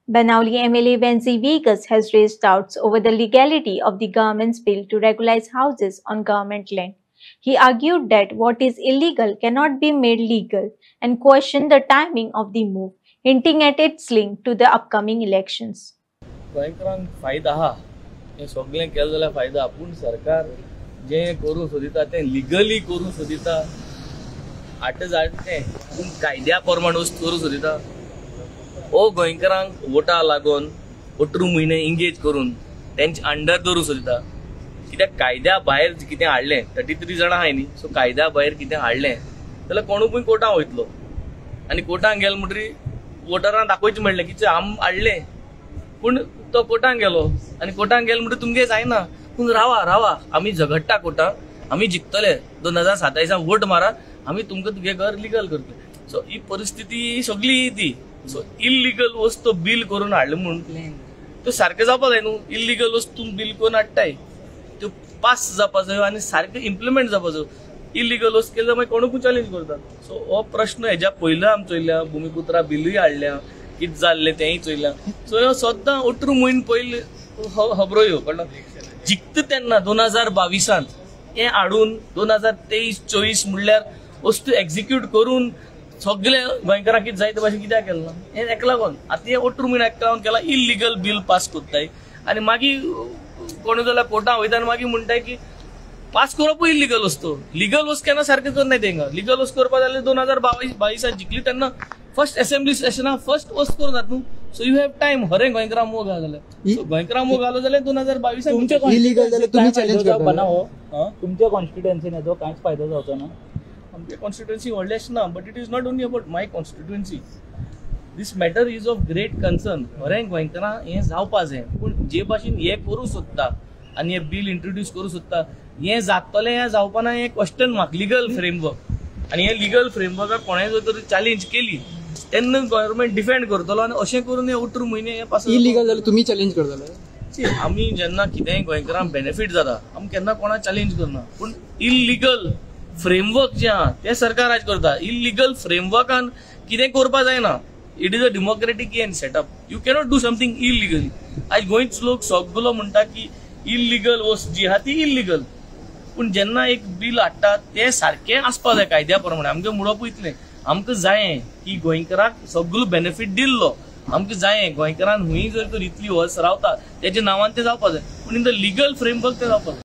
Banauli MLA Benzi Vegas has raised doubts over the legality of the government's bill to regularize houses on government land. He argued that what is illegal cannot be made legal and questioned the timing of the move, hinting at its link to the upcoming elections. गोंयकारांक फायदा आहा हे सगळें केलें जाल्यार फायदा पूण सरकार जें करूं सोदिता तें लिगली करूं सोदिता आठ तें पूण कायद्या प्रमाण वस्त करूं सोदिता ओ गोंयकारांक वोटा लागून 18 म्हयने इंगेज करून तेंचे अंडर दवरूं सोदिता कित्याक कायद्या भायर कितें हाडलें 33 जाणां आहाय न्ही सो कायद्या भायर कितें हाडलें जाल्यार कोणूय कोर्टां वयतलो आनी कोर्टांत गेलो म्हणटरी वोटरांक दाखोवचें म्हणलें की आम हाडलें पूण तो कोर्टांत गेलो आनी कोर्टांत गेलो म्हणटरी तुमगे जायना पूण रावा आमी झगडटा कोर्टांत आमी जिखतले 2027 वोट मारा आमी तुमकां तुगे घर लिगल करतले सो ही परिस्थिती सगळी ती सो इल्लिगल वस्तू बील करून हाडले म्हणून त्यो सारकें जावपा जाय न्हू इल्लिगल वस्तू बील करून हाडटाय त्यो पास जावपा जाय आनी सारकें इम्प्लिमेंट जावपा जाय इल्लिगल वस्त केल्यार मागीर कोणूय चॅलेंज करता सो हो प्रश्न हेज्या पयलीं आमी चोयल्या भुमिपुत्रा बिलूय हाडल्या कितें जाल्लें तेंय चोयल्या सो ह्यो सद्दां 18 म्हयने पयलीं खबरो ह्यो कळ्ळो जिखता तेन्ना 2022 हें हाडून 2023-24 म्हणल्यार वस्तू एक्झिक्यूट करून सगळे गोंयकारांक कितें जाय ते भाशेन कित्याक केलें ना हें हेका लागून आतां हे 18 म्हयने हेका लागून केला इल्लिगल बील पास कोत्ताय आनी मागीर कोणूय जाल्यार कोर्टांत वयता आनी मागीर म्हणटाय की पास करपूय इल्लिगल वस्तू लिगल वस्त केन्ना सारकें करनाय तेंका लिगल वस्त करपा जाल्यार 2022 जिखली तेन्ना फर्स्ट असेंब्ली सेशना फर्स्ट वस्त करून जाता न्हू सो यू हॅव टायम हरे गोंयकारां मोग घाल जाल्यार गोंयकारां मोग घालो जाल्यार 2022 इल्लिगल जाल्यार तुम्ही चॅलेंज करता तुमच्या कॉन्स्टिट्युएन्सीन हेजो कांयच फायदो जावचो ना आमची कॉन्स्टिट्युएन्सी व्हडली आसना but it is not only about my constituency this matter is of great concern खरें गोंयकारां हें जावपा जाय पूण जे भाशेन हें करूं सोदता आनी हें बील इंट्रोड्यूस करूं सोदता हें जातलें हें जावपा ना हें क्वेश्चन मार्क लिगल फ्रेमवर्क आनी हें लिगल फ्रेमवर्काक कोणेंय जर तर चॅलेंज केली तेन्ना गव्हर्नमेंट डिफेंड करतलो आनी अशें करून हे 18 म्हयने हें पास इल्लिगल जाल्यार तुम्ही चॅलेंज करतले आमी जेन्ना कितेंय गोंयकारांक बेनिफीट जाता आमी केन्ना कोणा चॅलेंज करना पूण इल्लिगल फ्रेमवर्क जे आहा ते सरकार आज करता इल्लिगल फ्रेमवर्कान कितें करपा जायना it is a democratic an setup you cannot do something illegally आज गोंयचो लोक सगळो म्हणटा की इल्लिगल वस्त जी आहा ती इल्लिगल पूण जेन्ना एक बील हाडटा तें सारकें आसपा जाय कायद्या प्रमाणे आमगे म्हणप इतलें आमकां जायें की गोंयकारांक सगळो बेनिफीट दिल्लो आमकां जायें गोंयकारांक हुंय जर तर इतली वर्स रावता तेज्या नांवान तें जावपा जाय पूण इन द लिगल फ्रेमवर्क तें जावपा जाय